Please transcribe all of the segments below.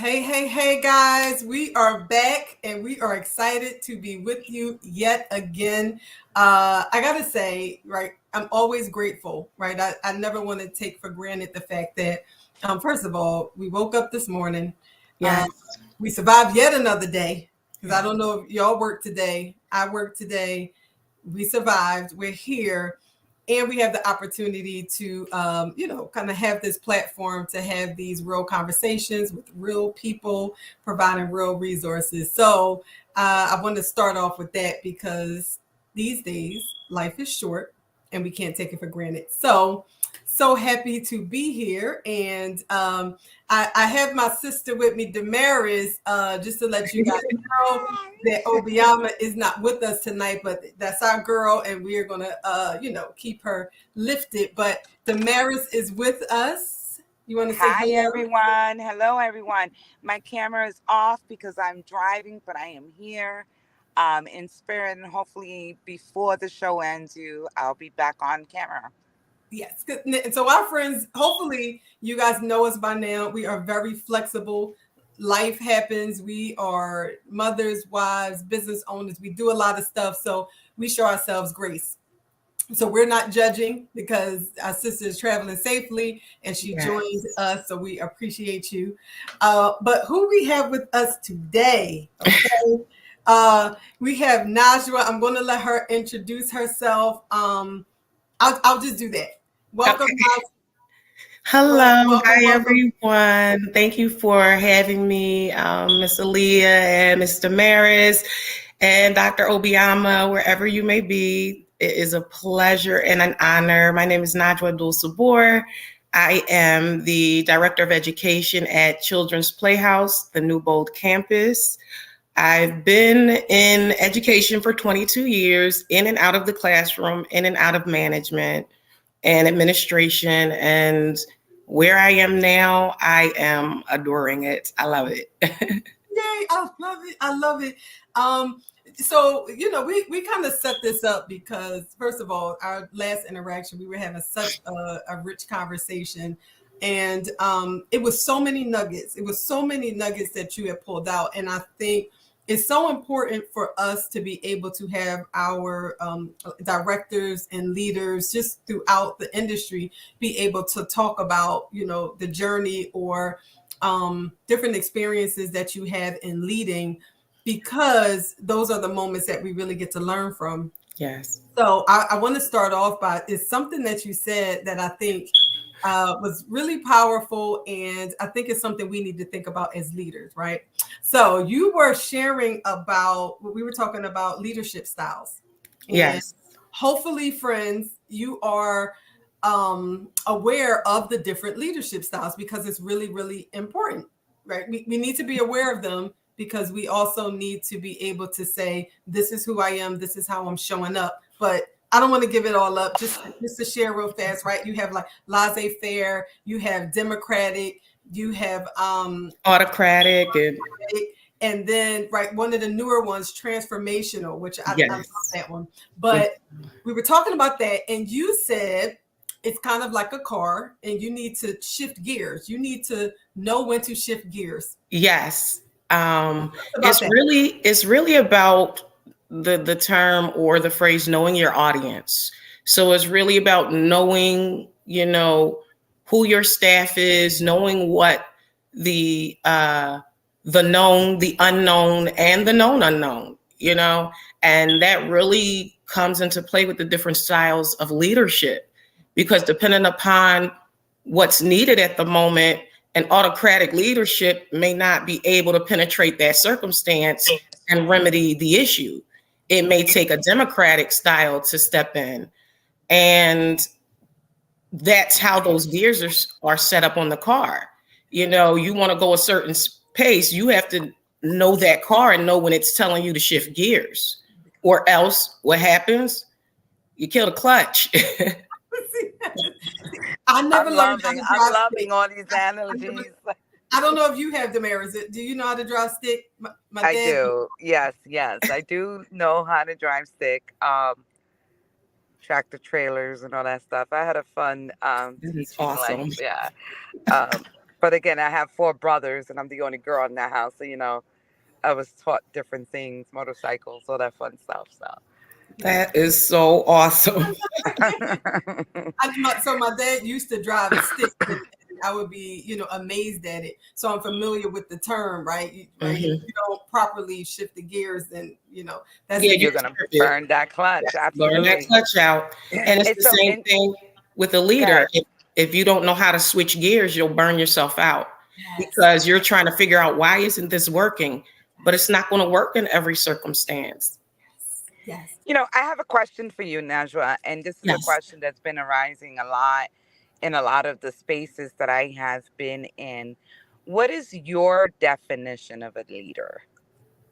Hey, guys, we are back and we are excited to be with you yet again. I got to say, right, I'm always grateful, right? I never want to take for granted the fact that, first of all, we woke up this morning. Yes. We survived yet another day because I don't know if y'all work today. I work today. We survived. We're here. And we have the opportunity to, kind of have this platform to have these real conversations with real people, providing real resources. So I want to start off with that because these days life is short and we can't take it for granted. So happy to be here. And I have my sister with me, Damaris, just to let you guys know that Obiama is not with us tonight, but that's our girl, and we are going to, keep her lifted. But Damaris is with us. You want to say Hi, hello? everyone. Hello, everyone. My camera is off because I'm driving, but I am here in spirit. And hopefully, before the show ends, I'll be back on camera. Yes. And so our friends, hopefully you guys know us by now. We are very flexible. Life happens. We are mothers, wives, business owners. We do a lot of stuff. So we show ourselves grace. So we're not judging because our sister is traveling safely and she joined us. So we appreciate you. But who we have with us today? Okay. We have Najwah. I'm going to let her introduce herself. I'll just do that. Welcome. Okay. Hello. Hi, everyone. Thank you for having me, Ms. Aaliyah and Ms. Damaris and Dr. Obiama, wherever you may be. It is a pleasure and an honor. My name is Najwah Adbul-Sabur. I am the Director of Education at Children's Playhouse, the New Bold campus. I've been in education for 22 years, in and out of the classroom, in and out of management and administration. And where I am now, I am adoring it. I love it. Yay, I love it. I love it. So, we kind of set this up because, first of all, our last interaction, we were having such a rich conversation. And it was so many nuggets. It was so many nuggets that you had pulled out. And I think it's so important for us to be able to have our directors and leaders just throughout the industry be able to talk about, the journey or different experiences that you have in leading, because those are the moments that we really get to learn from. Yes. So I want to start off by, it's something that you said that I think was really powerful. And I think it's something we need to think about as leaders, right? So you were sharing about, we were talking about leadership styles. And yes. Hopefully, friends, you are aware of the different leadership styles because it's really, really important, right? We need to be aware of them because we also need to be able to say, this is who I am, this is how I'm showing up. But I don't want to give it all up. Just to share real fast, right? You have like laissez-faire, you have democratic, you have autocratic, and then right, one of the newer ones, transformational, which I love that one. But we were talking about that, and you said it's kind of like a car, and you need to shift gears. You need to know when to shift gears. Yes. It's really about the term or the phrase knowing your audience. So it's really about knowing, who your staff is, knowing what the known, the unknown, and the known unknown, and that really comes into play with the different styles of leadership, because depending upon what's needed at the moment, an autocratic leadership may not be able to penetrate that circumstance and remedy the issue. It may take a democratic style to step in. And that's how those gears are set up on the car. You want to go a certain pace, you have to know that car and know when it's telling you to shift gears. Or else what happens? You kill the clutch. I never learned how to drive stick. I'm loving all these analogies. I don't know if you have, Damaris. Do you know how to drive stick? I do. Yes. I do know how to drive stick. Tractor trailers and all that stuff. I had a fun teaching awesome. life. Yeah. But again, I have 4 brothers, and I'm the only girl in that house. So I was taught different things, motorcycles, all that fun stuff. So. That is so awesome. So my dad used to drive a stick, and I would be, amazed at it. So I'm familiar with the term, right? Right. Mm-hmm. If you don't properly shift the gears, then that's you're gonna burn that clutch. Yes. Absolutely, burn that clutch out. And it's the same thing with a leader. If you don't know how to switch gears, you'll burn yourself out because you're trying to figure out why isn't this working, but it's not going to work in every circumstance. Yes. I have a question for you, Najwah, and this is a question that's been arising a lot in a lot of the spaces that I have been in. What is your definition of a leader?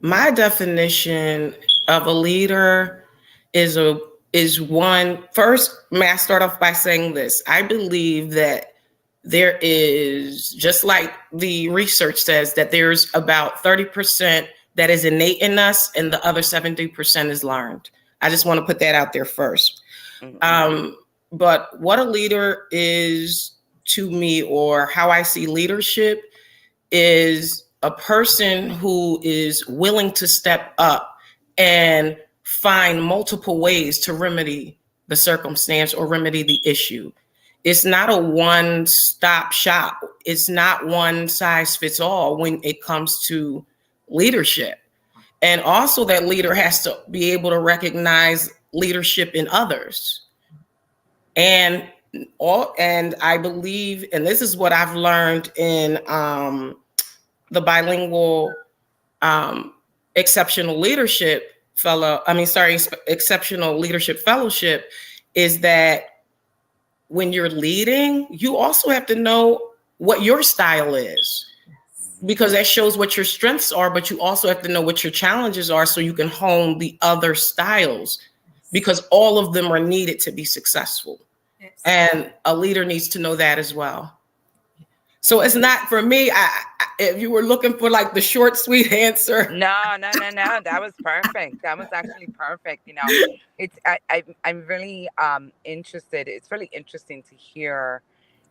My definition of a leader is one. First, may I start off by saying this? I believe that there is, just like the research says, that there's about 30% that is innate in us and the other 70% is learned. I just want to put that out there first. Mm-hmm. But what a leader is to me, or how I see leadership, is a person who is willing to step up and find multiple ways to remedy the circumstance or remedy the issue. It's not a one-stop shop. It's not one size fits all when it comes to leadership. And also that leader has to be able to recognize leadership in others. And I believe, and this is what I've learned in the bilingual exceptional leadership exceptional leadership fellowship, is that when you're leading, you also have to know what your style is, because that shows what your strengths are, but you also have to know what your challenges are so you can hone the other styles, because all of them are needed to be successful. And a leader needs to know that as well. So it's not, for me, if you were looking for like the short, sweet answer. No. That was perfect. That was actually perfect. I'm really interested. It's really interesting to hear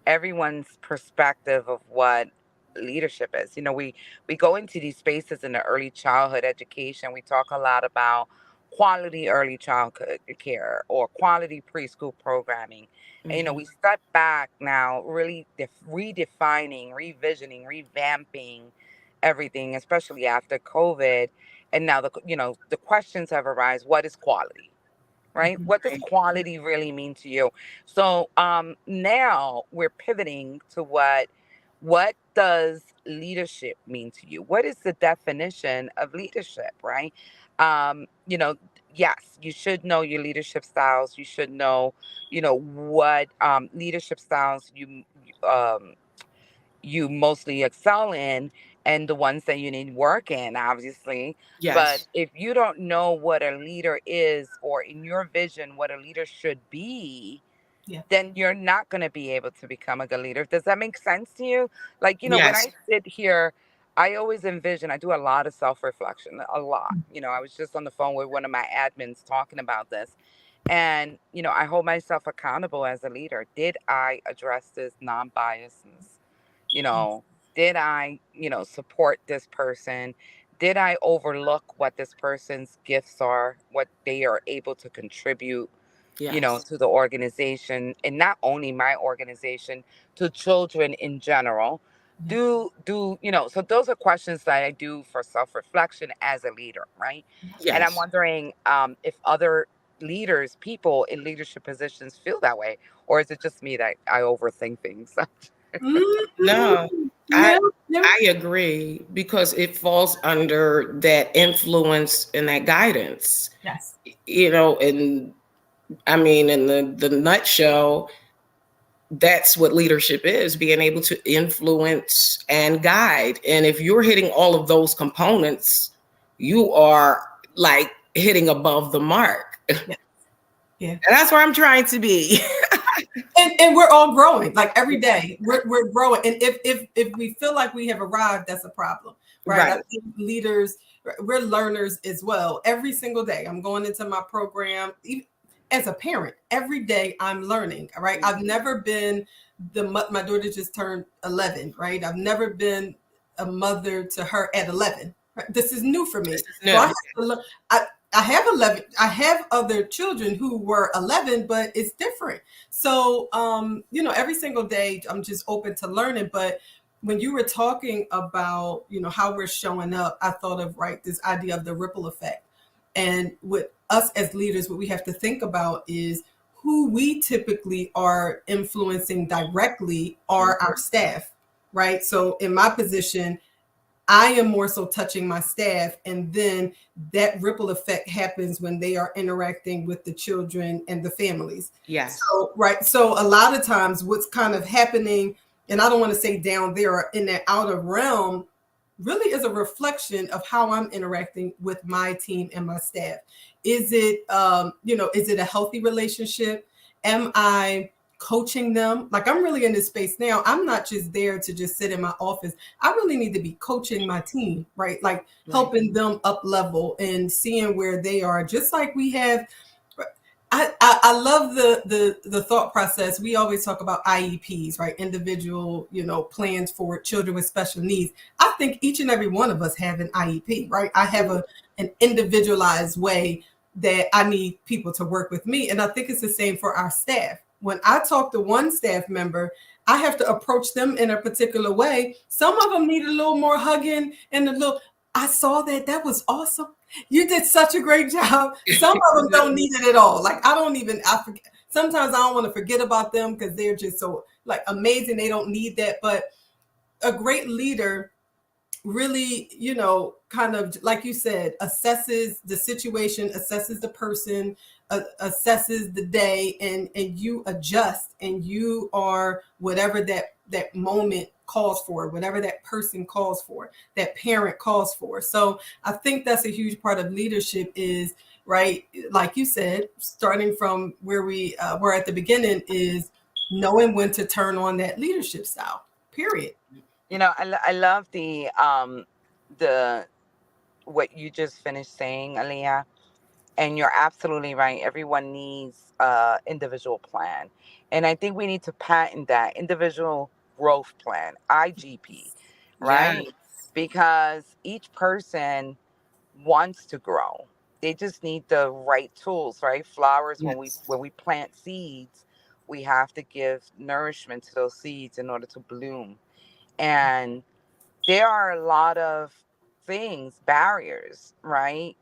everyone's perspective of what leadership is. We go into these spaces in the early childhood education. We talk a lot about quality early childhood care or quality preschool programming. Mm-hmm. And we step back now, really redefining, revisioning, revamping everything, especially after COVID. And now the questions have arisen: what is quality? Right? What does quality really mean to you? So now we're pivoting to what does leadership mean to you? What is the definition of leadership, right? Yes, you should know your leadership styles. You should know, what leadership styles you mostly excel in, and the ones that you need work in, obviously. Yes. But if you don't know what a leader is, or in your vision what a leader should be, then you're not going to be able to become a good leader. Does that make sense to you? Like, when I sit here, I always envision, I do a lot of self-reflection, a lot. I was just on the phone with one of my admins talking about this. And, I hold myself accountable as a leader. Did I address this non-biasness? Did I, support this person? Did I overlook what this person's gifts are, what they are able to contribute, to the organization, and not only my organization, to children in general? So those are questions that I do for self-reflection as a leader, right? Yes. And I'm wondering if other leaders, people in leadership positions feel that way, or is it just me that I overthink things? No, I agree, because it falls under that influence and that guidance. Yes. And I mean, in the nutshell, that's what leadership is: being able to influence and guide. And if you're hitting all of those components, you are like hitting above the mark. Yeah. And that's where I'm trying to be. and we're all growing, like every day we're growing. And if we feel like we have arrived, that's a problem, right? I think leaders, we're learners as well. Every single day I'm going into my program, even as a parent, every day I'm learning, right? I've never been my daughter just turned 11, right? I've never been a mother to her at 11. Right? This is new for me. So I have to I have 11. I have other children who were 11, but it's different. So, every single day I'm just open to learning. But when you were talking about, how we're showing up, I thought of, right, this idea of the ripple effect. And with us as leaders, what we have to think about is who we typically are influencing directly are our staff, right? So in my position, I am more so touching my staff, and then that ripple effect happens when they are interacting with the children and the families. Yes. So, right. So a lot of times what's kind of happening, and I don't want to say down there or in that outer realm, really is a reflection of how I'm interacting with my team and my staff. Is it, is it a healthy relationship? Am I coaching them? Like, I'm really in this space now. I'm not just there to just sit in my office. I really need to be coaching my team, right? Like helping them up level and seeing where they are. Just like we have, I love the thought process. We always talk about IEPs, right? Individual, plans for children with special needs. I think each and every one of us have an IEP, right? I have an individualized way that I need people to work with me. And I think it's the same for our staff. When I talk to one staff member, I have to approach them in a particular way. Some of them need a little more hugging and I saw that. That was awesome. You did such a great job. Some of them don't need it at all. Like, I forget. Sometimes I don't want to forget about them because they're just so like amazing. They don't need that. But a great leader really, kind of, like you said, assesses the situation, assesses the person, assesses the day, and you adjust, and you are whatever that moment calls for, whatever that person calls for, that parent calls for. So I think that's a huge part of leadership is, right, like you said, starting from where we were at the beginning, is knowing when to turn on that leadership style, period. I love the what you just finished saying, Aliyah, and you're absolutely right. Everyone needs individual plan, and I think we need to patent that individual growth plan, IGP, Yes. right? Because each person wants to grow. They just need the right tools, right? Flowers, Yes. when we plant seeds, we have to give nourishment to those seeds in order to bloom. And there are a lot of things, barriers, right?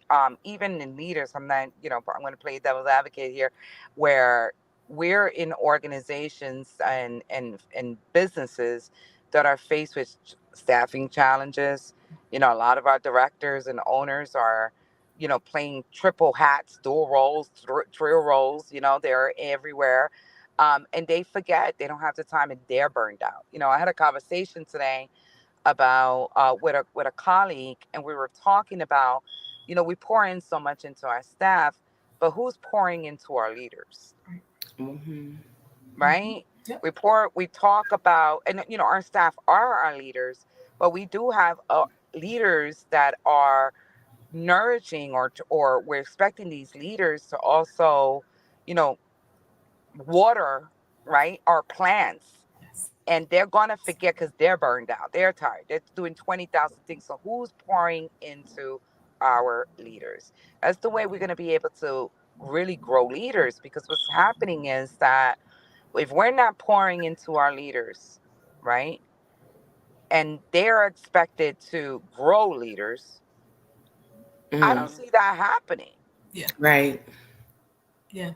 Even in leaders, I'm not, I'm going to play devil's advocate here, where we're in organizations and businesses that are faced with staffing challenges. A lot of our directors and owners are, playing triple hats, dual roles, trio roles. They're everywhere. And they forget they don't have the time and they're burned out. I had a conversation today about with a colleague, and we were talking about, we pour in so much into our staff, but who's pouring into our leaders, Mm-hmm. right? Yep. We talk about, and our staff are our leaders, but we do have leaders that are nourishing, or we're expecting these leaders to also, you know, water, right, our plants, and they're gonna forget because they're burned out. They're tired. They're doing 20,000 things. So who's pouring into our leaders? That's the way we're gonna be able to really grow leaders. Because what's happening is that if we're not pouring into our leaders, right, and they're expected to grow leaders, I don't Mm-hmm. see that happening. Yeah. Right. Yeah.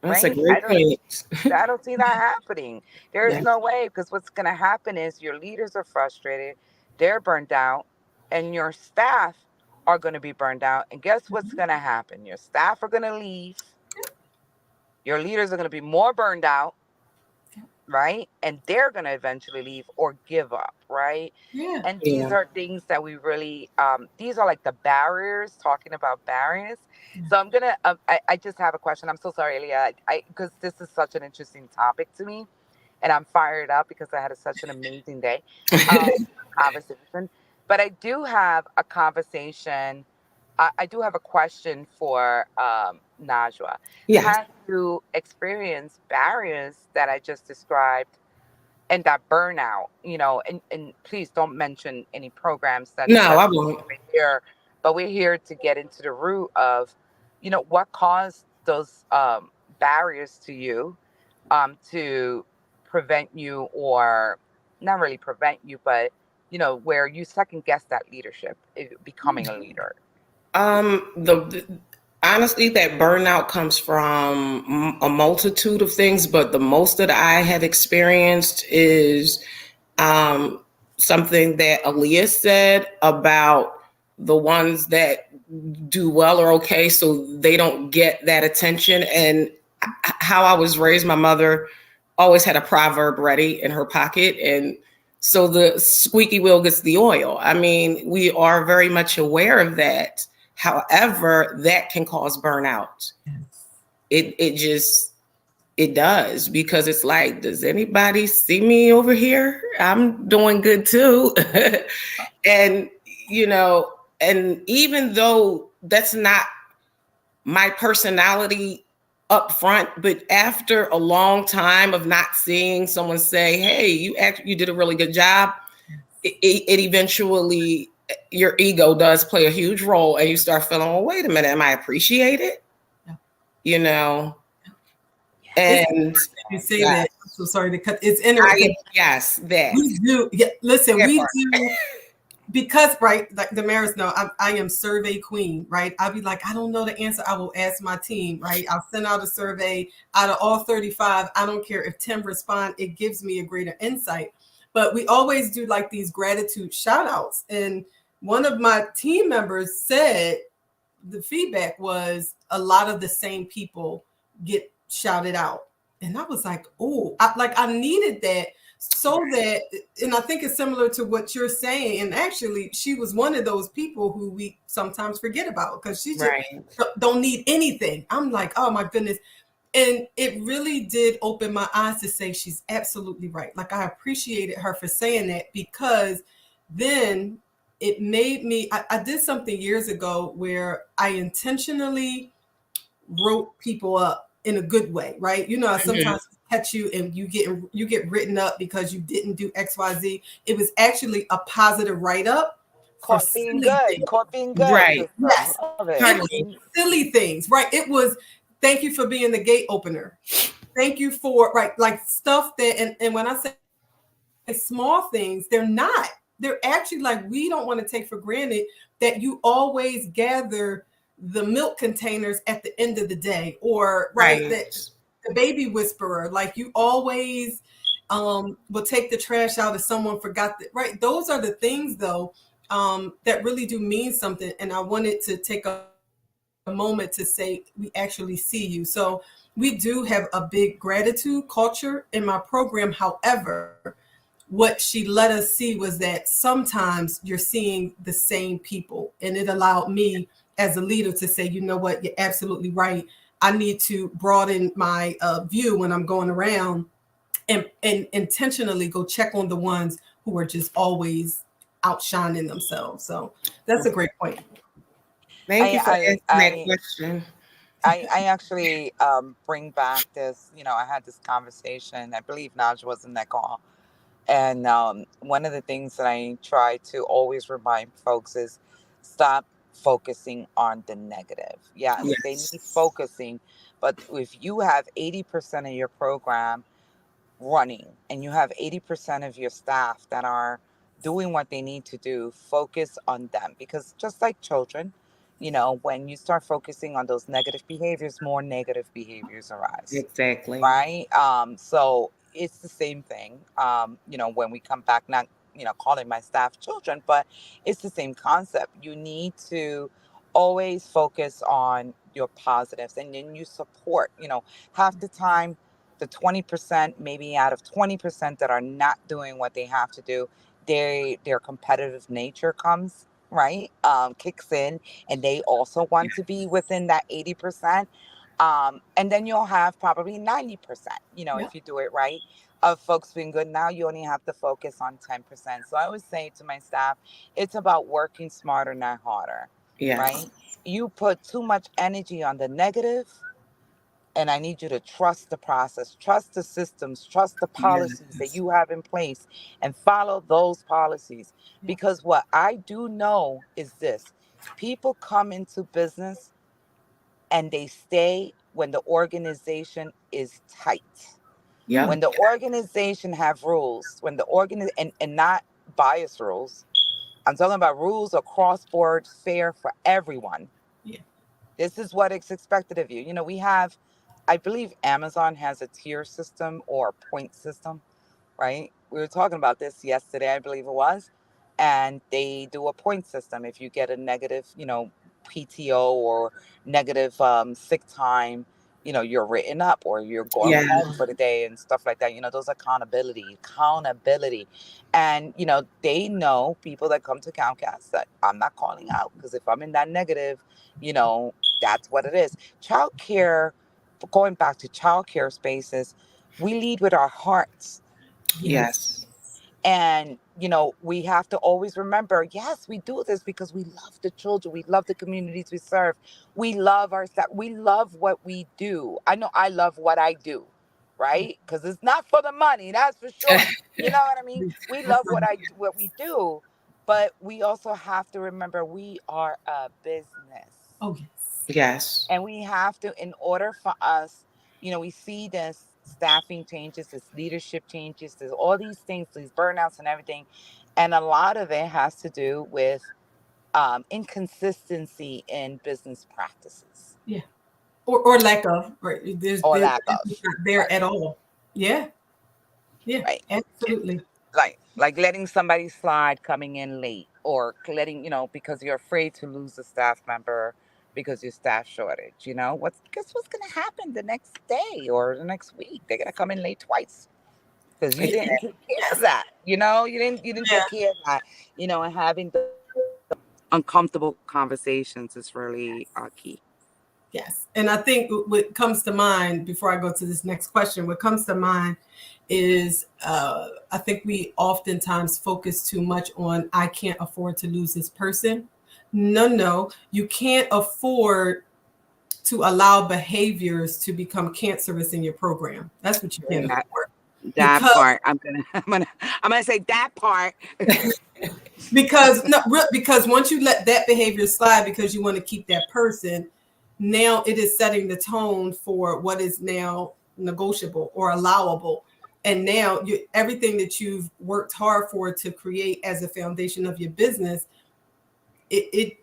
That's a Right? great point. I don't see that happening. There's Yeah. no way, because what's going to happen is your leaders are frustrated, they're burned out, and your staff are going to be burned out. And guess what's going to happen? Your staff are going to leave, your leaders are going to be more burned out, right? And they're going to eventually leave or give up, right? Yeah. And these Yeah. are things that we really, these are like the barriers, talking about barriers. So I'm going to, I just have a question. I'm so sorry, Elia, because this is such an interesting topic to me, and I'm fired up because I had such an amazing day, conversation. But I do have a conversation. I do have a question for Najwa. Yes. Have you experienced barriers that I just described and that burnout, and please don't mention any programs No, that's I won't. here, but we're here to get into the root of, what caused those barriers to you, to prevent you, or not really prevent you, but where you second guess that leadership, becoming a leader. The honestly, that burnout comes from a multitude of things, but the most that I have experienced is something that Aaliyah said about the ones that do well or okay, so they don't get that attention. And how I was raised, my mother always had a proverb ready in her pocket, and so the squeaky wheel gets the oil. I mean, we are very much aware of that. However, that can cause burnout. It does, because it's like, does anybody see me over here? I'm doing good too. And, and even though that's not my personality up front, but after a long time of not seeing someone say, hey, you did a really good job, it eventually, your ego does play a huge role, and you start feeling, well, wait a minute, am I appreciated? Yeah. And you say that. I'm so sorry to cut. It's interesting. Yes, that we do. Yeah, listen, we do. Because, right, like the Maris know, I am survey queen, right? I'll be like, I don't know the answer. I will ask my team, right? I'll send out a survey. Out of all 35, I don't care if 10 respond. It gives me a greater insight. But we always do like these gratitude shout outs. And one of my team members said the feedback was a lot of the same people get shouted out. And I was like, oh, I needed that. So that, and I think it's similar to what you're saying. And actually, she was one of those people who we sometimes forget about, because she just don't need anything. I'm like, oh my goodness. And it really did open my eyes to say she's absolutely right. Like, I appreciated her for saying that, because then it made me, I did something years ago where I intentionally wrote people up in a good way, right? Sometimes catch you and you get written up because you didn't do XYZ. It was actually a positive write-up for being good. Caught being good. Right. Yes. It was silly things, right? It was, thank you for being the gate opener. Thank you for, right, like stuff that, and when I say small things, they're actually like, we don't want to take for granted that you always gather the milk containers at the end of the day, or the baby whisperer, like you always will take the trash out if someone forgot that, right? Those are the things though that really do mean something. And I wanted to take a moment to say, we actually see you. So we do have a big gratitude culture in my program. However, what she let us see was that sometimes you're seeing the same people, and it allowed me as a leader to say, you know what, you're absolutely right. I need to broaden my view when I'm going around, and intentionally go check on the ones who are just always outshining themselves. So that's a great point. Thank you for asking that question. I actually bring back this, I had this conversation, I believe Najwah was in that call. And one of the things that I try to always remind folks is stop focusing on the negative. Yes. They need focusing. But if you have 80% of your program running and you have 80% of your staff that are doing what they need to do, focus on them. Because just like children, when you start focusing on those negative behaviors, more negative behaviors arise. Exactly. Right? So it's the same thing. When we come back, not, calling my staff children, but it's the same concept. You need to always focus on your positives, and then you support, half the time, the 20%, maybe out of 20% that are not doing what they have to do, their competitive nature comes, right? Kicks in, and they also want to be within that 80%. And then you'll have probably 90%, if you do it right, of folks being good. Now you only have to focus on 10%. So I always say to my staff, it's about working smarter, not harder. Right? You put too much energy on the negative, And I need you to trust the process, trust the systems, trust the policies that Yes. you have in place, and follow those policies. Yeah. Because what I do know is this: people come into business and they stay when the organization is tight. Yep. When the organization have rules, when the and not bias rules. I'm talking about rules across board, fair for everyone. Yeah. This is what is expected of you. We have, I believe Amazon has a tier system or a point system, right? We were talking about this yesterday, I believe it was. And they do a point system. If you get a negative, PTO or negative sick time, you're written up or you're going Yeah. home for the day and stuff like that. Those accountability. And, they know people that come to Comcast that I'm not calling out because if I'm in that negative, that's what it is. Childcare, going back to childcare spaces, we lead with our hearts. Yes. Yes. And, we have to always remember, yes, we do this because we love the children. We love the communities we serve. We love our staff. We love what we do. I know I love what I do, right? Because it's not for the money, that's for sure. You know what I mean? We love what we do, but we also have to remember we are a business. Oh, yes. Yes. And we have to, in order for us, we see this staffing changes, this leadership changes, there's all these things, these burnouts and everything. And a lot of it has to do with inconsistency in business practices Yeah. Or lack of, right? or There's lack of. not there Right. at all. Yeah. Yeah. Right. Absolutely. Like letting somebody slide coming in late or letting, because you're afraid to lose a staff member because your staff shortage, guess what's going to happen the next day or the next week? They're going to come in late twice because you Yeah. didn't take care of Yes. that. You didn't take care of that. And having the uncomfortable conversations is really key. Yes. And I think what comes to mind before I go to this next question, what comes to mind is I think we oftentimes focus too much on, I can't afford to lose this person. No, you can't afford to allow behaviors to become cancerous in your program. That's what you can't That afford. that Because part, I'm gonna say that part. because once you let that behavior slide because you want to keep that person, now it is setting the tone for what is now negotiable or allowable. And now everything that you've worked hard for to create as a foundation of your business, it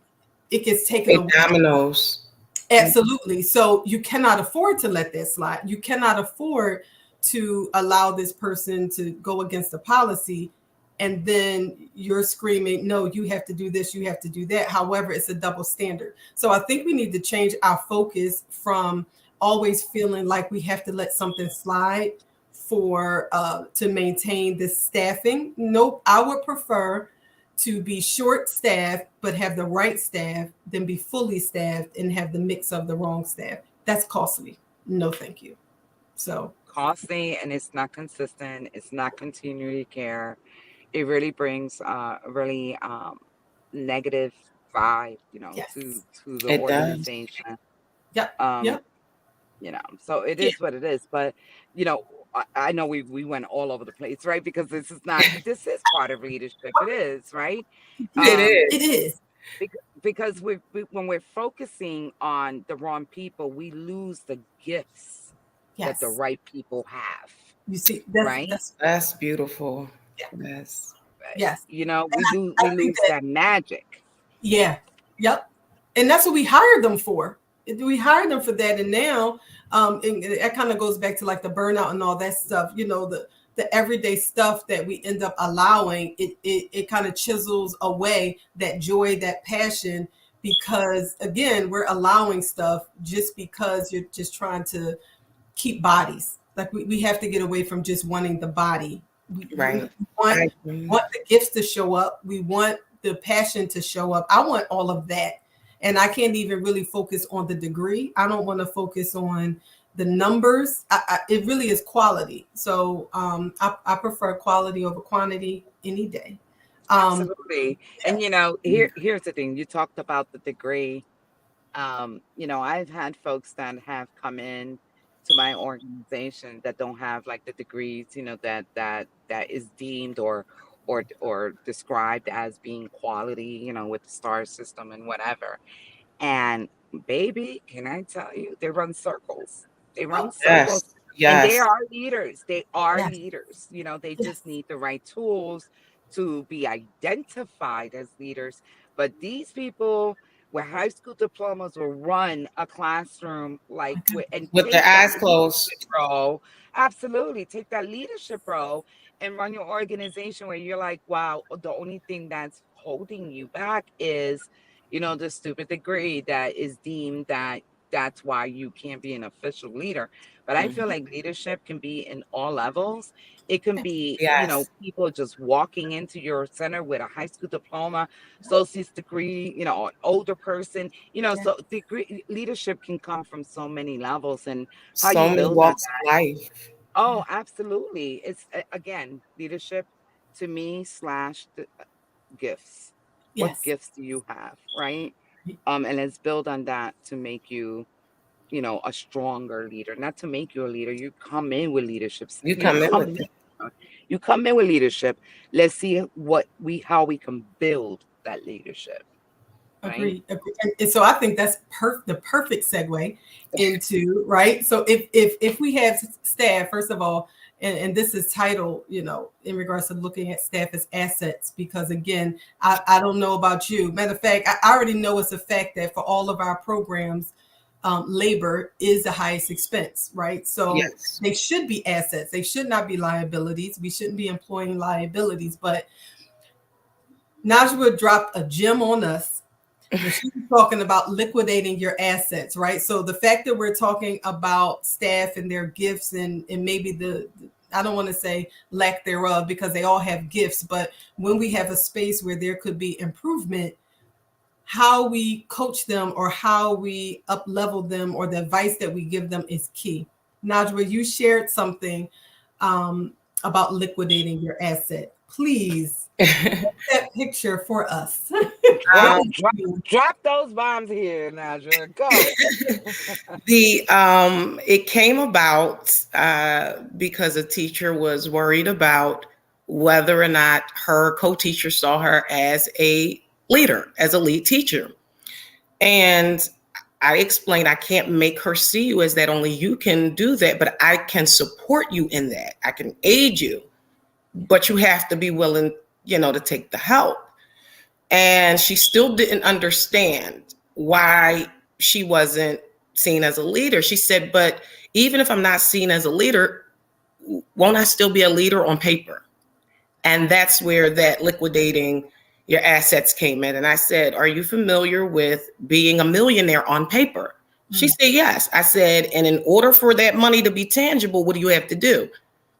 gets taken Like away. dominoes. Absolutely. So you cannot afford to let that slide. You cannot afford to allow this person to go against the policy. And then you're screaming, no, you have to do this, you have to do that. However, it's a double standard. So I think we need to change our focus from always feeling like we have to let something slide for to maintain this staffing. Nope, I would prefer to be short staffed but have the right staff than be fully staffed and have the mix of the wrong staff. That's costly. No, thank you. So Costly, and it's not consistent. It's not continuity care. It really brings a really negative vibe, to yes. the It does. organization. Yep. Um, Yep. so it Yeah. is what it is. But you know, I know we went all over the place, right? Because this is part of leadership. It is, right? It Um, It is. is. because when we're focusing on the wrong people, we lose the gifts that the Yes. right people have, You see, right? That's beautiful. yeah. Yes. Right. Yes. We And lose I we think lose that that magic. yeah. Yep. And that's what we hired them for. We hired them for that. And now and that kind of goes back to like the burnout and all that stuff, the everyday stuff that we end up allowing, it kind of chisels away that joy, that passion, because again, we're allowing stuff just because you're just trying to keep bodies. Like we have to get away from just wanting the body. We Right. want, I agree. want the gifts to show up. We want the passion to show up. I want all of that. And I can't even really focus on the degree. I don't want to focus on the numbers. It really is quality. So I prefer quality over quantity any day. Um, Absolutely. yeah. And here's the thing. You talked about the degree. I've had folks that have come in to my organization that don't have like the degrees, that is deemed or described as being quality, with the star system and whatever. And baby, can I tell you, they run circles. They run circles. Yes. And they Yes. are leaders. They are Yes. leaders. They Yes. just need the right tools to be identified as leaders. But these people with high school diplomas will run a classroom and With their take that eyes closed. leadership role. Absolutely. Take that leadership role and run your organization where you're like, wow, the only thing that's holding you back is the stupid degree that is deemed that's why you can't be an official leader. But I feel like leadership can be in all levels. It can be, Yes. people just walking into your center with a high school diploma, associate's degree, an older person, so degree leadership can come from so many levels, and how So you many build on walks that. of life. Oh, absolutely. It's again, leadership to me slash gifts. What Yes. gifts do you have, right? And let's build on that to make you, a stronger leader. Not to make you a leader. You come in with leadership. You come in with it. You come in with leadership. Let's see how we can build that leadership. Right? Agreed. And so I think that's the perfect segue into, right. So if we have staff, first of all, and this is titled, in regards to looking at staff as assets, because again, I don't know about you. Matter of fact, I already know it's a fact that for all of our programs, labor is the highest expense, right? So Yes. they should be assets. They should not be liabilities. We shouldn't be employing liabilities. But Najwah dropped a gem on us when she was talking about liquidating your assets, right? So the fact that we're talking about staff and their gifts and maybe I don't want to say lack thereof, because they all have gifts, but when we have a space where there could be improvement, how we coach them or how we up level them or the advice that we give them is key. Najwah, you shared something about liquidating your asset. Please that picture for us. Drop those bombs here, Najwah. Go. It came about because a teacher was worried about whether or not her co-teacher saw her as a leader, as a lead teacher. And I explained, I can't make her see you as that. Only you can do that, but I can support you in that. I can aid you, but you have to be willing, to take the help. And she still didn't understand why she wasn't seen as a leader. She said, but even if I'm not seen as a leader, won't I still be a leader on paper? And that's where that liquidating your assets came in. And I said, are you familiar with being a millionaire on paper? She said, yes. I said, and in order for that money to be tangible, what do you have to do?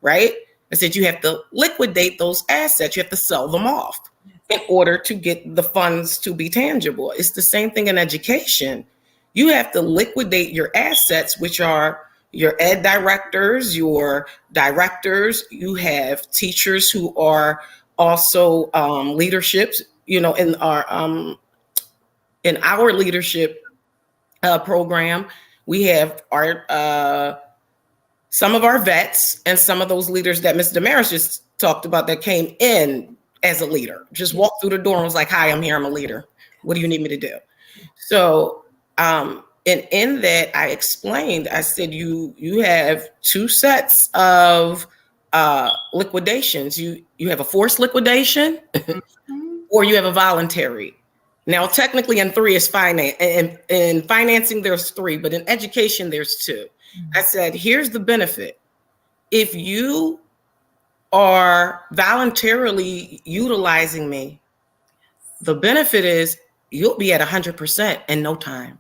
Right? I said, you have to liquidate those assets. You have to sell them off in order to get the funds to be tangible. It's the same thing in education. You have to liquidate your assets, which are your ed directors, your directors. You have teachers who are also leaderships, in our leadership program. We have some of our vets and some of those leaders that Ms. Damaris just talked about that came in as a leader, just walked through the door and was like, hi, I'm here, I'm a leader. What do you need me to do? So, and in that I explained, I said, you have two sets of liquidations. You have a forced liquidation or you have a voluntary. Now, technically in 3 is finance, and in financing there's 3, but in education there's 2. I said, here's the benefit. If you are voluntarily utilizing me, the benefit is you'll be at 100% in no time.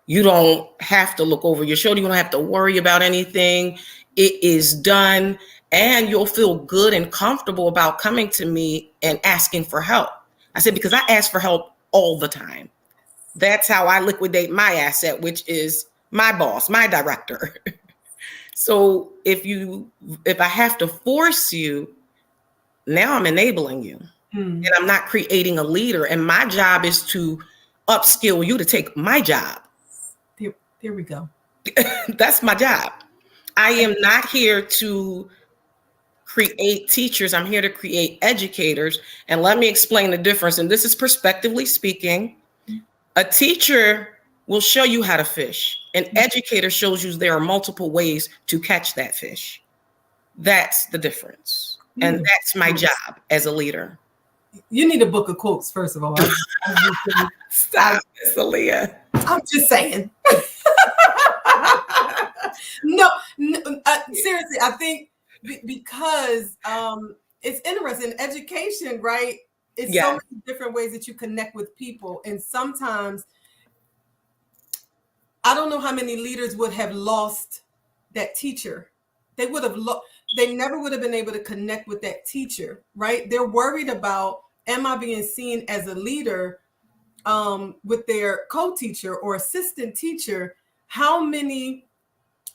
You don't have to look over your shoulder. You don't have to worry about anything. It is done, and you'll feel good and comfortable about coming to me and asking for help. I said, because I ask for help all the time. That's how I liquidate my asset, which is my boss, my director. So if I have to force you, now I'm enabling you. And I'm not creating a leader. And my job is to upskill you to take my job. There we go. That's my job. I am not here to create teachers. I'm here to create educators. And let me explain the difference. And this is perspectively speaking. A teacher will show you how to fish. An educator shows you there are multiple ways to catch that fish. That's the difference. And that's my job as a leader. You need a book of quotes, first of all. Stop, Aaliyah. I'm just saying. No, seriously, I think because it's interesting. Education, right? It's so many different ways that you connect with people. And sometimes, I don't know how many leaders would have lost that teacher. They would have they never would have been able to connect with that teacher, right? They're worried about, am I being seen as a leader with their co-teacher or assistant teacher? How many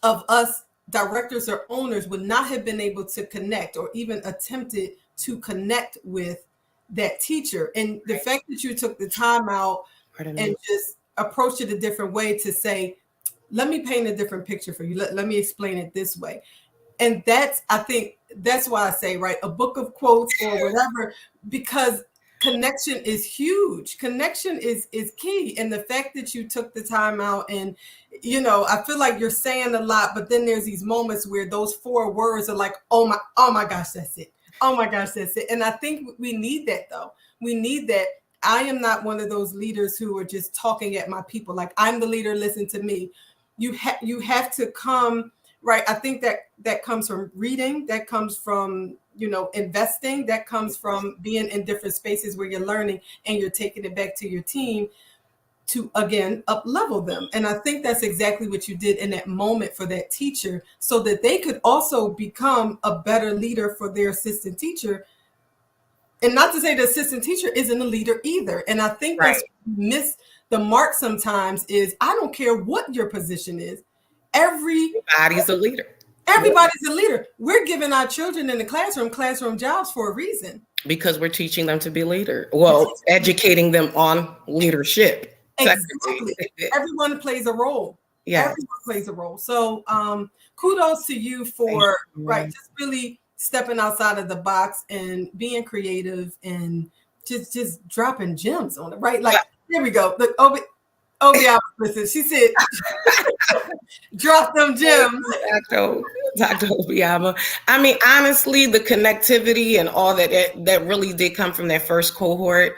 of us directors or owners would not have been able to connect or even attempted to connect with that teacher? And the fact that you took the time out and just approached it a different way to say, let me paint a different picture for you. Let me explain it this way. And I think that's why I say, right, a book of quotes or whatever, because connection is huge. Connection is key. And the fact that you took the time out and, I feel like you're saying a lot, but then there's these moments where those 4 words are like, oh my gosh, that's it. Oh my gosh, that's it. And I think we need that though. We need that. I am not one of those leaders who are just talking at my people. Like, I'm the leader, listen to me. You have to come, right? I think that comes from reading, that comes from, investing, that comes from being in different spaces where you're learning and you're taking it back to your team to, again, up level them. And I think that's exactly what you did in that moment for that teacher, so that they could also become a better leader for their assistant teacher. And not to say the assistant teacher isn't a leader either. And I think that's miss the mark sometimes is, I don't care what your position is. Everybody's a leader. Everybody's a leader. We're giving our children in the classroom jobs for a reason. Because we're teaching them to be leader. Well, educating them on leadership. Exactly. Everyone plays a role. Yeah. Everyone plays a role. So kudos to you for just really stepping outside of the box and being creative and just dropping gems on it, right? Like, here we go. Look, Obi, listen, she said, drop them gems. Dr. Obiama. I mean, honestly, the connectivity and all that really did come from that first cohort.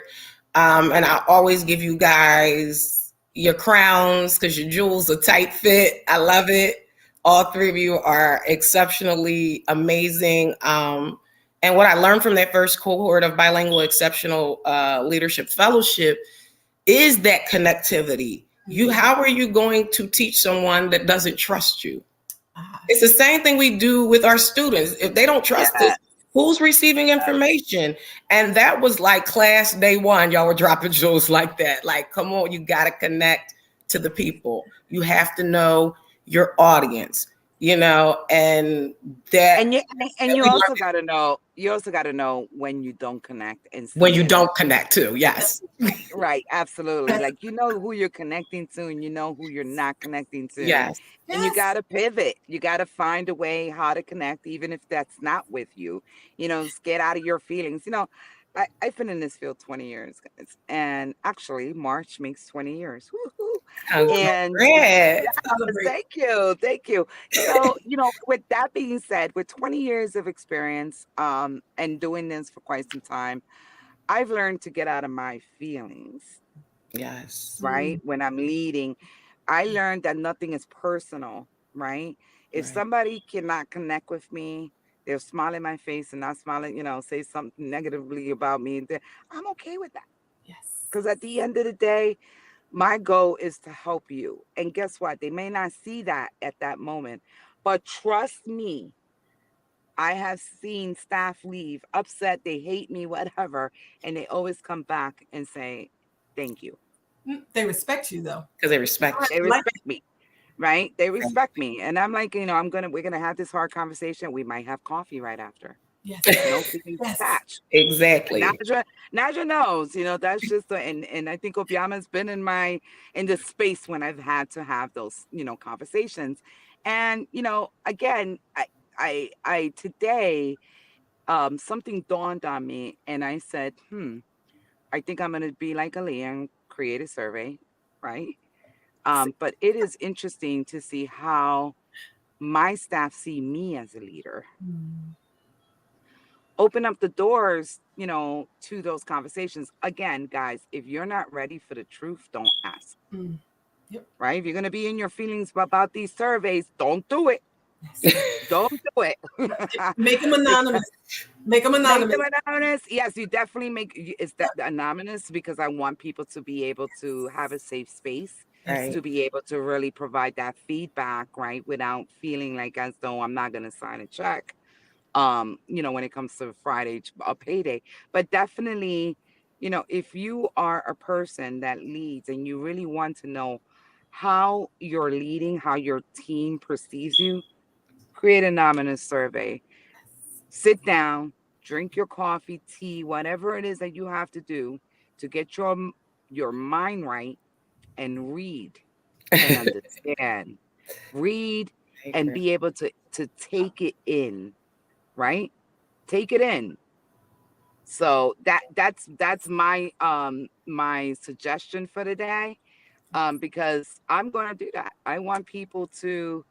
And I always give you guys your crowns because your jewels are tight fit. I love it. All 3 of you are exceptionally amazing. And what I learned from that first cohort of Bilingual Exceptional Leadership Fellowship is that connectivity. How are you going to teach someone that doesn't trust you? It's the same thing we do with our students. If they don't trust us, who's receiving information? And that was like class day 1. Y'all were dropping jewels like that. Like, come on, you got to connect to the people. You have to know your audience, and that. And you also got to know. You also got to know when you don't connect and when you don't connect too. Yes. Right. Absolutely. Like, who you're connecting to and who you're not connecting to. Yes. And you got to pivot. You got to find a way how to connect, even if that's not with you. Get out of your feelings. I've been in this field 20 years, guys. And actually, March makes 20 years. Woo-hoo. And thank you. So, with that being said, with 20 years of experience and doing this for quite some time, I've learned to get out of my feelings. Yes. Right? When I'm leading, I learned that nothing is personal, right? If somebody cannot connect with me, they'll smile in my face and not smiling, say something negatively about me, I'm okay with that. Yes. Because at the end of the day, my goal is to help you. And guess what? They may not see that at that moment, but trust me, I have seen staff leave upset, they hate me, whatever, and they always come back and say, thank you. They respect you though. Because they respect you. They respect me. Right? They respect me. And I'm like, we're gonna have this hard conversation. We might have coffee right after. Yes. No feelings attached. Exactly. Najwah knows, that's just and I think Obiama's been in the space when I've had to have those, conversations. And, again, I today, something dawned on me, and I said, I think I'm going to be like Aaliyah and create a survey, right? But it is interesting to see how my staff see me as a leader. Open up the doors, to those conversations. Again, guys, if you're not ready for the truth, don't ask. Yep. Right? If you're going to be in your feelings about these surveys, don't do it. Yes. Don't do it. Make them anonymous. Make them anonymous. Make them anonymous. Yes, you definitely it's that anonymous, because I want people to be able to have a safe space, to be able to really provide that feedback, right, without feeling like as though I'm not going to sign a check. When it comes to Friday, a payday. But definitely, if you are a person that leads and you really want to know how you're leading, how your team perceives you, create an anonymous survey. Sit down, drink your coffee, tea, whatever it is that you have to do to get your mind right, and read and understand. Read and be able to take it in, right? Take it in. So that's my my suggestion for today, because I'm going to do that. I want people to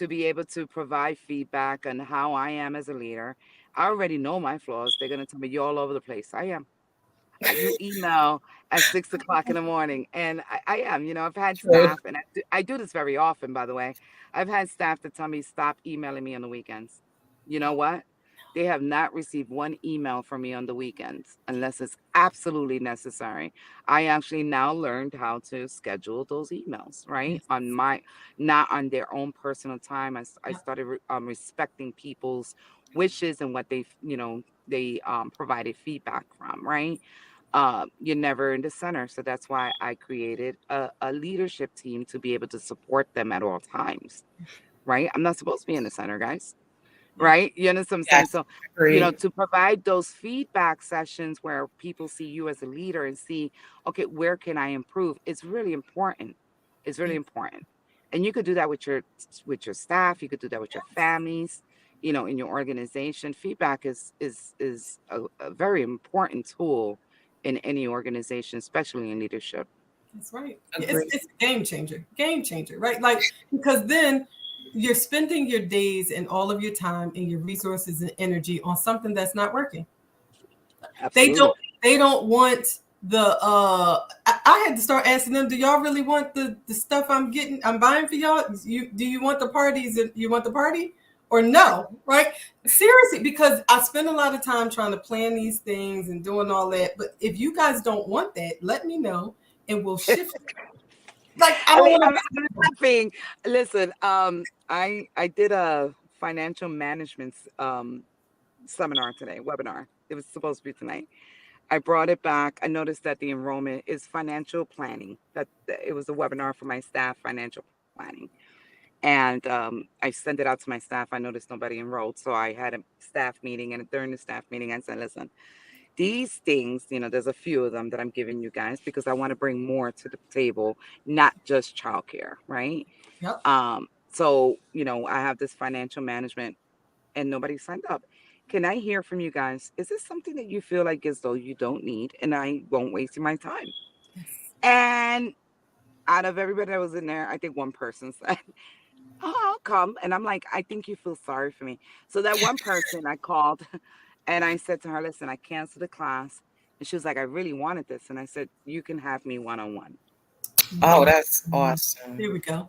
be able to provide feedback on how I am as a leader. I already know my flaws. They're going to tell me you're all over the place. I am. You email at 6 o'clock in the morning, and I am. I've had staff, and I do this very often, by the way. I've had staff that tell me stop emailing me on the weekends. You know what? They have not received one email from me on the weekends unless it's absolutely necessary. I actually now learned how to schedule those emails, right? Not on their own personal time. I started respecting people's wishes and what they provided feedback from, right? You're never in the center. So that's why I created a leadership team to be able to support them at all times, right? I'm not supposed to be in the center, guys. Right? You understand what I'm saying? So, to provide those feedback sessions where people see you as a leader and see, okay, where can I improve? It's really important. It's really important. And you could do that with your staff. You could do that with your families, in your organization. Feedback is a very important tool in any organization, especially in leadership. That's right. It's a game changer, right? Like, because then you're spending your days and all of your time and your resources and energy on something that's not working. Absolutely. They don't want the I had to start asking them, do y'all really want the stuff I'm buying for y'all? Do you want the parties? You want the party or no? Right? Seriously, because I spend a lot of time trying to plan these things and doing all that. But if you guys don't want that, let me know and we'll shift it. Like, I'm laughing. Listen, I did a financial management webinar. It was supposed to be tonight. I brought it back. I noticed that the enrollment is financial planning. That it was a webinar for my staff, financial planning. And I sent it out to my staff. I noticed nobody enrolled. So I had a staff meeting, and during the staff meeting, I said, listen, these things, there's a few of them that I'm giving you guys because I want to bring more to the table, not just childcare, right? Yep. So, I have this financial management and nobody signed up. Can I hear from you guys? Is this something that you feel like as though you don't need and I won't waste my time? Yes. And out of everybody that was in there, I think one person said, oh, I'll come. And I'm like, I think you feel sorry for me. So that one person I called and I said to her, listen, I canceled the class. And she was like, I really wanted this. And I said, you can have me one-on-one. Oh, that's awesome. Here we go.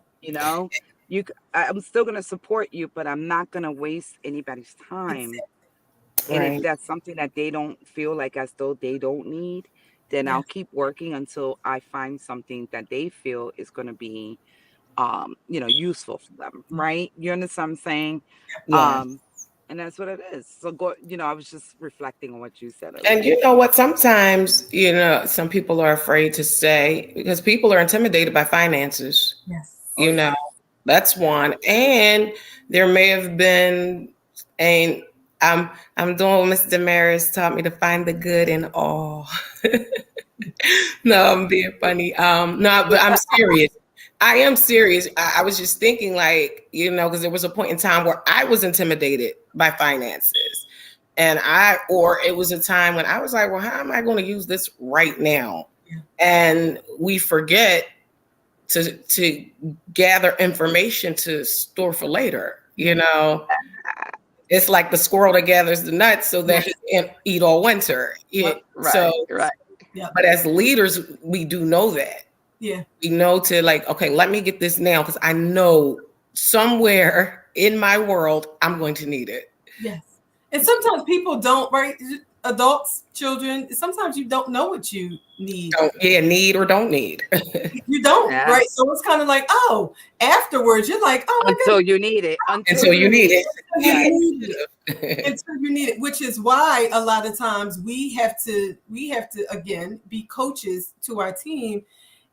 I'm still going to support you, but I'm not going to waste anybody's time. Right. And if that's something that they don't feel like as though they don't need, then I'll keep working until I find something that they feel is going to be, useful for them. Right. You understand what I'm saying? Yeah. And that's what it is. So I was just reflecting on what you said. And you know what? Sometimes, some people are afraid to say because people are intimidated by finances. Yes. That's one. And there may have been I'm doing what Mr. Damaris taught me to find the good in all. No, I'm being funny. No, but I'm serious. I am serious. I was just thinking, like, you know, because there was a point in time where I was intimidated by finances. And or it was a time when I was like, well, how am I going to use this right now? Yeah. And we forget to gather information to store for later. You know, it's like the squirrel that gathers the nuts so that he can eat all winter. Yeah. Right. Yeah. But as leaders, we do know that. Yeah. We know to like, okay, let me get this now because I know somewhere in my world I'm going to need it. Yes. And sometimes people don't, right? Adults, children, sometimes you don't know what you need. Need or don't need. You don't, right? So it's kind of like, oh, afterwards, you're like, oh, until you need it. Until you need it. Until you need it, which is why a lot of times we have to again be coaches to our team.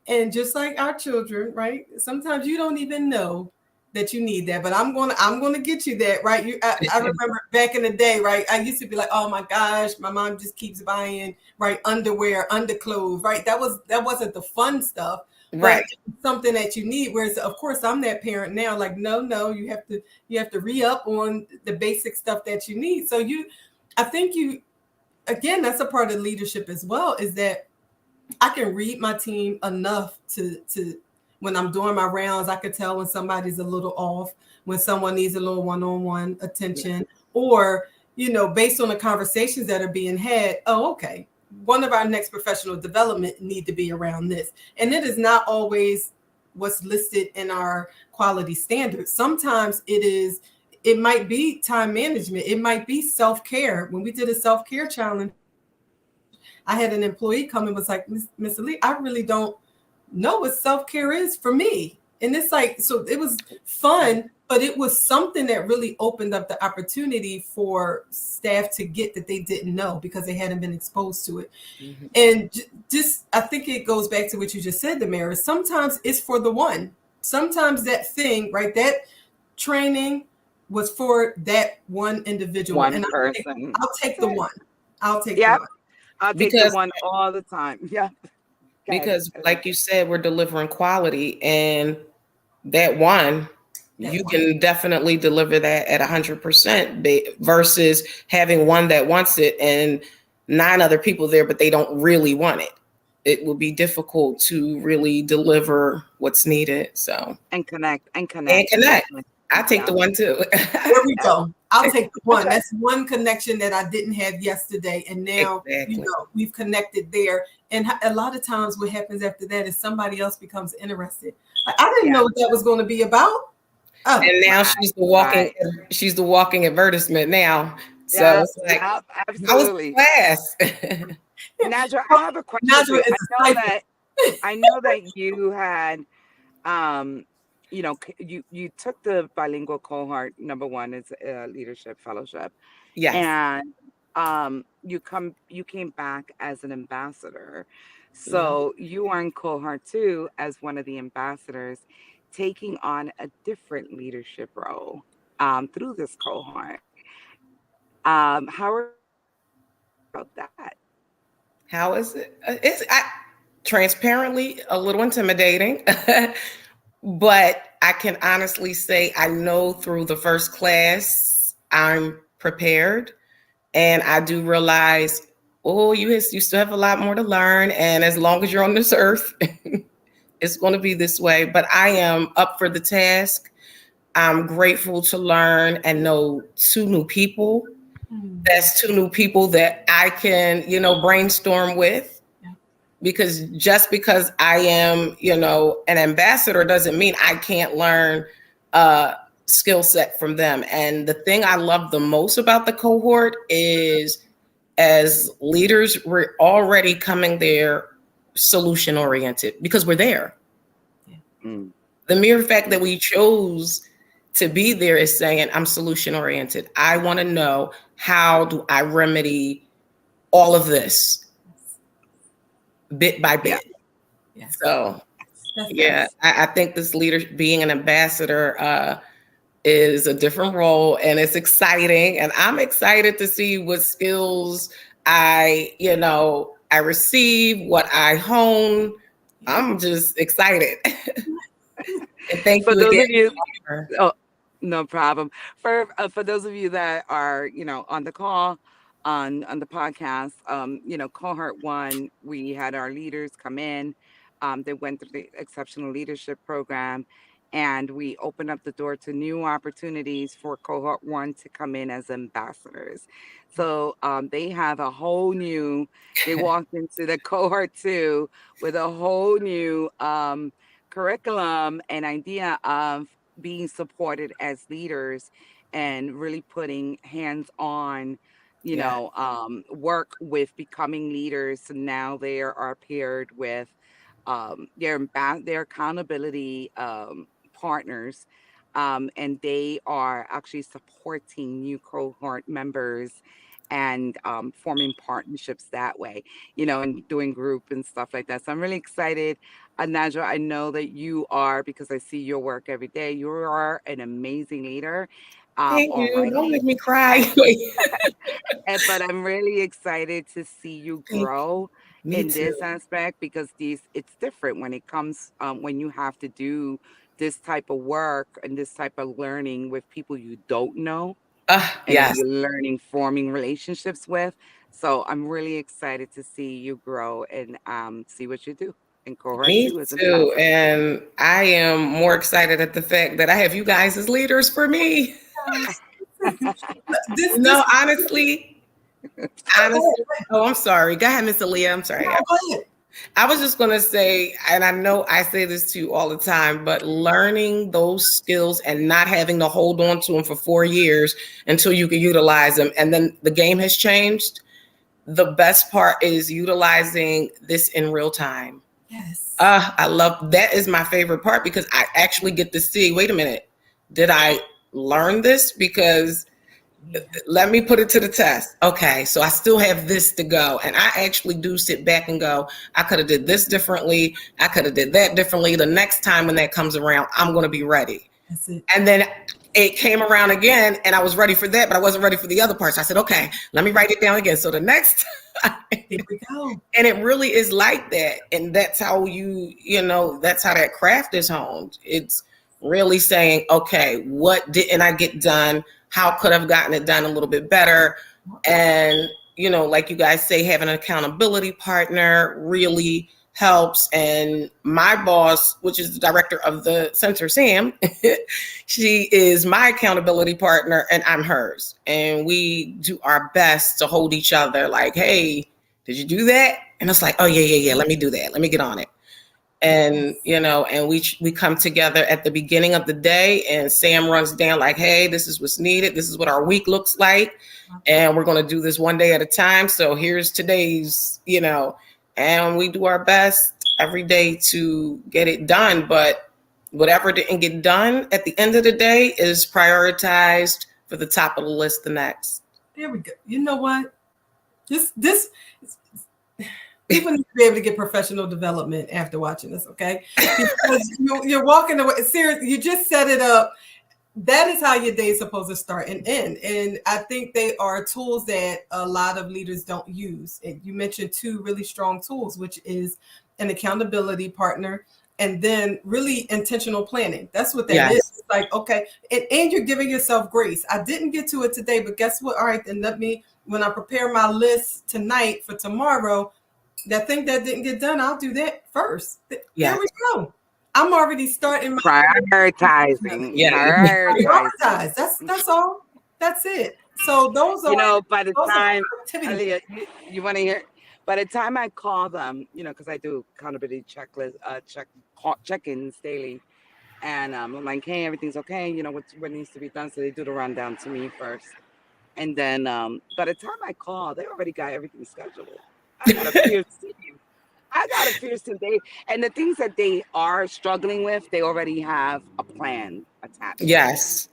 And just like our children, right? Sometimes you don't even know that you need that, but I'm gonna get you that, right? I remember back in the day, right? I used to be like, oh my gosh, my mom just keeps buying, right, underwear, underclothes, right? That wasn't the fun stuff, right? Something that you need. Whereas, of course, I'm that parent now. Like, no, you have to re-up on the basic stuff that you need. So I think again, that's a part of leadership as well. Is that I can read my team enough to when I'm doing my rounds, I could tell when somebody's a little off, when someone needs a little one-on-one attention, or, you know, based on the conversations that are being had, oh, okay, one of our next professional development need to be around this. And it is not always what's listed in our quality standards. Sometimes it might be time management. It might be self-care. When we did a self-care challenge, I had an employee come and was like, Miss Ali, I really don't know what self-care is for me. And it's like, so it was fun, but it was something that really opened up the opportunity for staff to get that they didn't know because they hadn't been exposed to it. Mm-hmm. And just, I think it goes back to what you just said, Damaris. Sometimes it's for the one. Sometimes that thing, right, that training was for that one individual. One person. I'll take the one. I'll take the one. I'll take the one all the time. Yeah. Because like you said, we're delivering quality, and that one, you can definitely deliver that at 100% versus having one that wants it and 9 other people there, but they don't really want it. It will be difficult to really deliver what's needed. So and connect. I take the one too. There we go. I'll take the one. That's one connection that I didn't have yesterday. And now, you know, we've connected there. And a lot of times what happens after that is somebody else becomes interested. I didn't know what that was going to be about. Oh, and now she's the walking advertisement now. So it's like, absolutely. I was class. Najwah, I have a question. I know that you had, you know, you took the bilingual cohort. Number one is leadership fellowship. Yes. And you came back as an ambassador. So you are in cohort 2 as one of the ambassadors, taking on a different leadership role through this cohort. How are you about that? How is it? It's transparently a little intimidating. But I can honestly say I know through the first class I'm prepared, and I do realize, you still have a lot more to learn, and as long as you're on this earth, it's going to be this way. But I am up for the task. I'm grateful to learn and know 2 new people. That's 2 new people that I can, you know, brainstorm with. Because just because I am, you know, an ambassador doesn't mean I can't learn skill set from them. And the thing I love the most about the cohort is, as leaders, we're already coming there solution oriented because we're there. The mere fact that we chose to be there is saying I'm solution oriented. I want to know, how do I remedy all of this bit by bit? So I think this leader, being an ambassador, is a different role, and it's exciting. And I'm excited to see what skills I receive, what I hone. I'm just excited. And thank For you those again. of you, oh, no problem. For those of you that are, on the call, on the podcast, cohort one, we had our leaders come in. They went through the exceptional leadership program, and we opened up the door to new opportunities for cohort one to come in as ambassadors. So they have a whole new. They walked into the cohort two with a whole new curriculum and idea of being supported as leaders and really putting hands on work with becoming leaders. So now they are paired with their accountability partners, and they are actually supporting new cohort members and forming partnerships that way, and doing group and stuff like that. So I'm really excited. Najwah, I know that you are, because I see your work every day. You are an amazing leader Thank you. Don't already. make me cry. But I'm really excited to see you grow Me in too. this aspect, because it's different when it comes when you have to do this type of work and this type of learning with people you don't know, and then Yes. you're learning, forming relationships with. So I'm really excited to see you grow and see what you do in cohort Me two as an too. ambassador. And I am more excited at the fact that I have you guys as leaders for me. No, honestly. Oh, I'm sorry. Go ahead, Miss Aaliyah. I'm sorry. I was just going to say, and I know I say this to you all the time, but learning those skills and not having to hold on to them for 4 years until you can utilize them. And then the game has changed. The best part is utilizing this in real time. Yes. I love that. Is my favorite part, because I actually get to see, wait a minute, did I learn this? Because let me put it to the test. Okay, so I still have this to go, and I actually do sit back and go, I could have did this differently. I could have did that differently. The next time when that comes around, I'm going to be ready. That's it. And then it came around again, and I was ready for that, but I wasn't ready for the other parts. I said, okay, let me write it down again. So the next time, here we go. And it really is like that. And that's how that's how that craft is honed. It's really saying, okay, what didn't I get done? How could I have gotten it done a little bit better? And, like you guys say, having an accountability partner really helps. And my boss, which is the director of the center, Sam, she is my accountability partner and I'm hers. And we do our best to hold each other like, hey, did you do that? And it's like, oh, yeah. Let me do that. Let me get on it. And, and we come together at the beginning of the day, and Sam runs down like, hey, this is what's needed. This is what our week looks like. And we're going to do this one day at a time. So here's today's, and we do our best every day to get it done. But whatever didn't get done at the end of the day is prioritized for the top of the list the next. There we go. You know what? This people need to be able to get professional development after watching this, okay? Because you're walking away. Seriously, you just set it up. That is how your day is supposed to start and end. And I think they are tools that a lot of leaders don't use. And you mentioned 2 really strong tools, which is an accountability partner and then really intentional planning. That's what that is. It's like, okay, and you're giving yourself grace. I didn't get to it today, but guess what? All right, then when I prepare my list tonight for tomorrow, that thing that didn't get done, I'll do that first. There we go. I'm already starting my prioritizing. Prioritize. That's all. That's it. So those are by the time Aaliyah, you want to hear, by the time I call them, because I do accountability checklist check-ins daily, and I'm like, hey, everything's okay, what needs to be done. So they do the rundown to me first, and then by the time I call, they already got everything scheduled. I got a fierce team. And the things that they are struggling with, they already have a plan attached. Yes.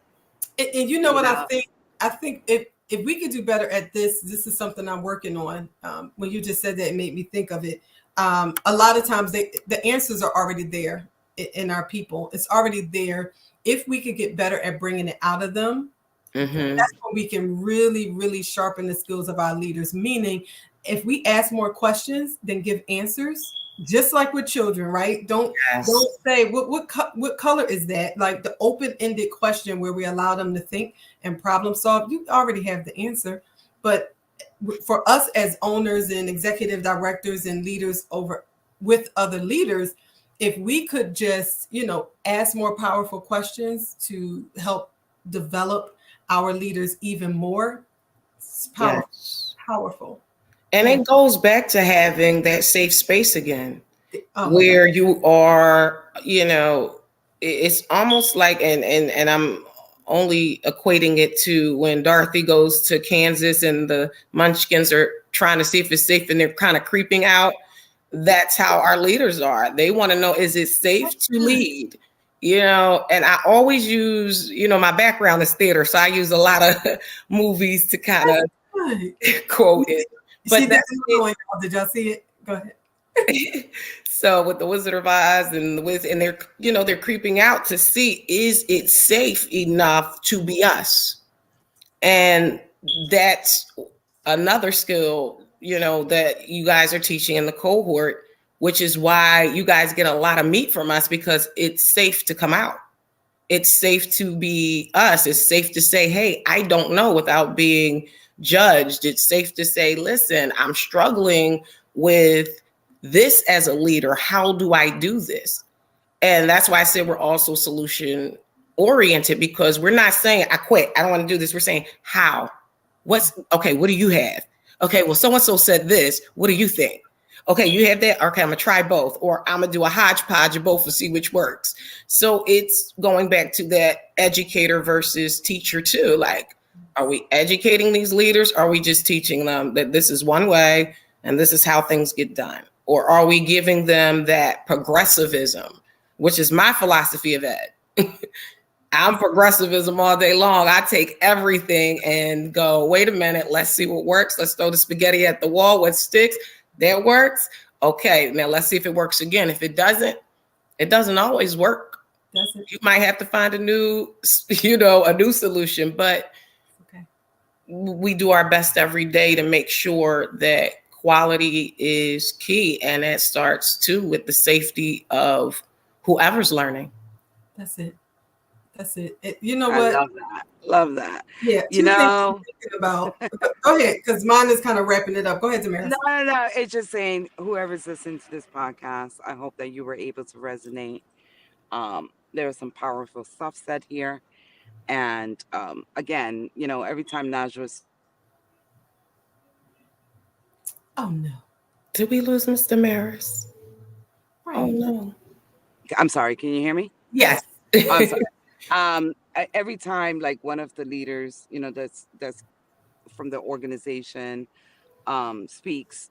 And you know what I think? I think if we could do better at this is something I'm working on. When you just said that, it made me think of it. A lot of times the answers are already there in our people. It's already there. If we could get better at bringing it out of them, that's when we can really, really sharpen the skills of our leaders. Meaning, if we ask more questions than give answers, just like with children, right? Don't say what color is that? Like the open-ended question where we allow them to think and problem solve. You already have the answer, but for us as owners and executive directors and leaders over with other leaders, if we could just, ask more powerful questions to help develop our leaders even more, it's powerful. Yes. Powerful. And it goes back to having that safe space again, Oh, where you are, it's almost like, and I'm only equating it to when Dorothy goes to Kansas and the Munchkins are trying to see if it's safe and they're kind of creeping out. That's how our leaders are. They want to know, is it safe to lead? And I always use, my background is theater, so I use a lot of movies to kind of quote it. But did y'all see it? Go ahead. So with the Wizard of Oz and they're creeping out to see, is it safe enough to be us? And that's another skill, that you guys are teaching in the cohort, which is why you guys get a lot of meat from us, because it's safe to come out. It's safe to be us. It's safe to say, hey, I don't know, without being judged. It's safe to say, listen, I'm struggling with this as a leader. How do I do this? And that's why I said we're also solution oriented, because we're not saying I quit, I don't want to do this. We're saying how. What do you have? Okay, well, so-and-so said this. What do you think? Okay, you have that. Okay, I'm gonna try both, or I'm gonna do a hodgepodge of both to see which works. So it's going back to that educator versus teacher too. Like, are we educating these leaders? Are we just teaching them that this is one way and this is how things get done? Or are we giving them that progressivism, which is my philosophy of ed? I'm progressivism all day long. I take everything and go, wait a minute, let's see what works. Let's throw the spaghetti at the wall. What sticks? That works. Okay, now let's see if it works again. If it doesn't always work. You might have to find a new solution, but we do our best every day to make sure that quality is key. And that starts too with the safety of whoever's learning. That's it. You know what? Love that. Yeah. Two things I'm thinking about. Go ahead, because mine is kind of wrapping it up. Go ahead, Damaris. No. It's just saying, whoever's listening to this podcast, I hope that you were able to resonate. There was some powerful stuff said here. And again, every time Najwah. Oh no. Did we lose Mr. Maris? Right. Oh no. I'm sorry. Can you hear me? Yes. I'm sorry. Every time, like, one of the leaders, that's from the organization speaks,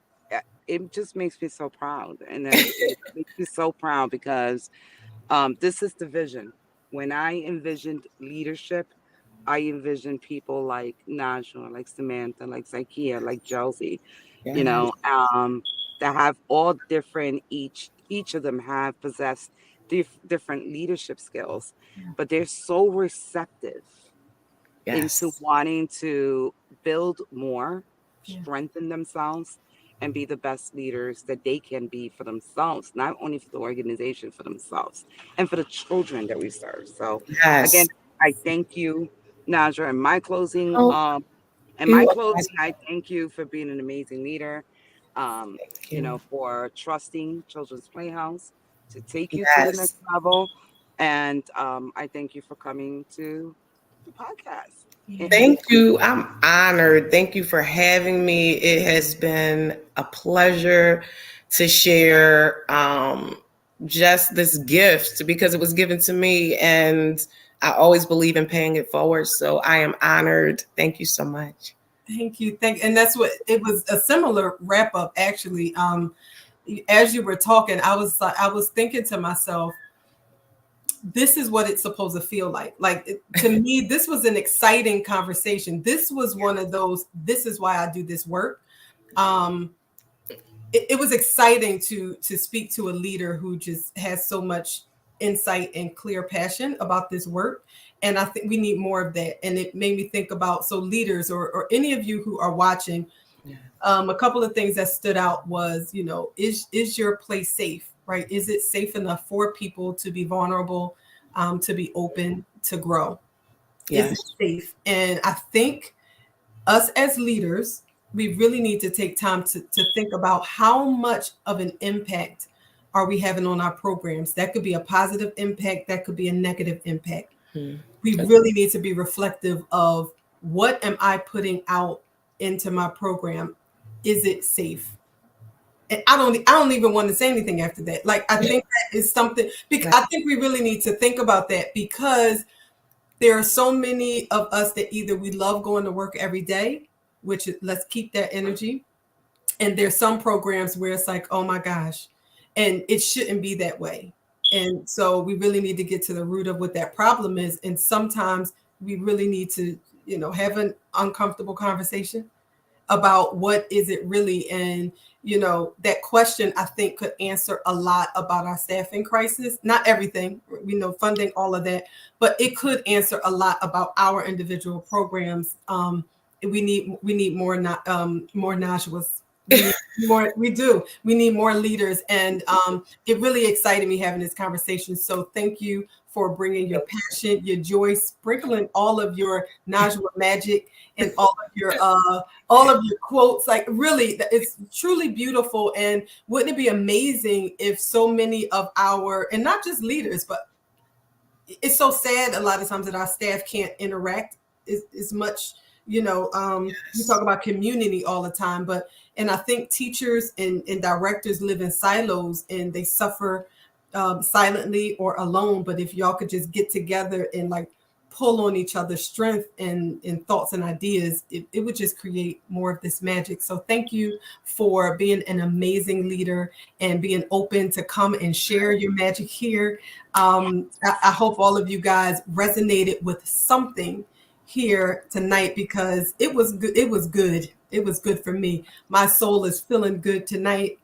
it just makes me so proud. And it makes me so proud because this is the vision. When I envisioned leadership, I envisioned people like Najwah, like Samantha, like Zykia, like Josie, that have all different, each of them have possessed different leadership skills, but they're so receptive into wanting to build more, strengthen themselves, and be the best leaders that they can be for themselves, not only for the organization, for themselves and for the children that we serve. So again, I thank you, Najwah. In my closing, I thank you for being an amazing leader, for trusting Children's Playhouse to take you to the next level. And I thank you for coming to the podcast. Thank you. I'm honored. Thank you for having me. It has been a pleasure to share just this gift, because it was given to me and I always believe in paying it forward. So I am honored. Thank you so much. Thank you. And that's what it was, a similar wrap up actually. As you were talking, I was thinking to myself, this is what it's supposed to feel like. Like, to me, this was an exciting conversation. This was one of those, this is why I do this work. It was exciting to speak to a leader who just has so much insight and clear passion about this work. And I think we need more of that. And it made me think about, so leaders or any of you who are watching, A couple of things that stood out was, is your place safe, right? Is it safe enough for people to be vulnerable, to be open, to grow? Is it safe? And I think us as leaders, we really need to take time to think about how much of an impact are we having on our programs. That could be a positive impact. That could be a negative impact. We really need to be reflective of, what am I putting out into my program? Is it safe? And I don't even want to say anything after that. Like, I think that is something, because I think we really need to think about that, because there are so many of us that either we love going to work every day, which let's keep that energy. And there's some programs where it's like, oh my gosh, and it shouldn't be that way. And so we really need to get to the root of what that problem is. And sometimes we really need to, have an uncomfortable conversation about what is it really. And, that question, I think, could answer a lot about our staffing crisis. Not everything, funding, all of that, but it could answer a lot about our individual programs. We need more Najwahs. We do. We need more leaders. And it really excited me having this conversation. So thank you for bringing your passion, your joy, sprinkling all of your Najwah magic and all of your quotes. Like, really, it's truly beautiful. And wouldn't it be amazing if so many of our, and not just leaders, but it's so sad a lot of times that our staff can't interact as much. We talk about community all the time, and I think teachers and directors live in silos and they suffer silently or alone. But if y'all could just get together and like pull on each other's strength and thoughts and ideas, it would just create more of this magic. So thank you for being an amazing leader and being open to come and share your magic here. I hope all of you guys resonated with something here tonight, because it was good. It was good for me. My soul is feeling good tonight.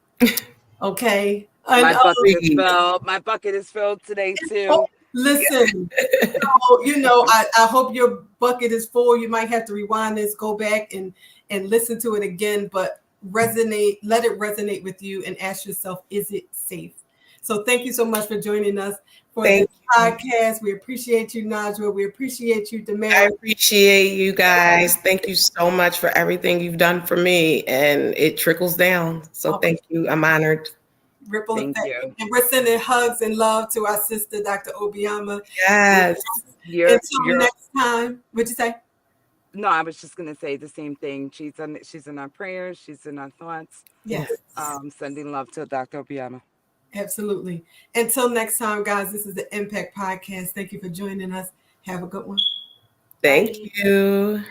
Okay. My bucket is filled today too. Oh, listen, I hope your bucket is full. You might have to rewind this, go back and listen to it again, but let it resonate with you and ask yourself, is it safe? So thank you so much for joining us for this podcast. We appreciate you, Najwah. We appreciate you, Damaris. I appreciate you guys. Thank you so much for everything you've done for me. And it trickles down. So thank you. I'm honored. Ripple effect. And we're sending hugs and love to our sister, Dr. Obiama. Yes. Until next time. What'd you say? No, I was just going to say the same thing. She's in our prayers. She's in our thoughts. Yes. Sending love to Dr. Obiama. Absolutely. Until next time, guys, this is the Impact Podcast. Thank you for joining us. Have a good one. Thank you.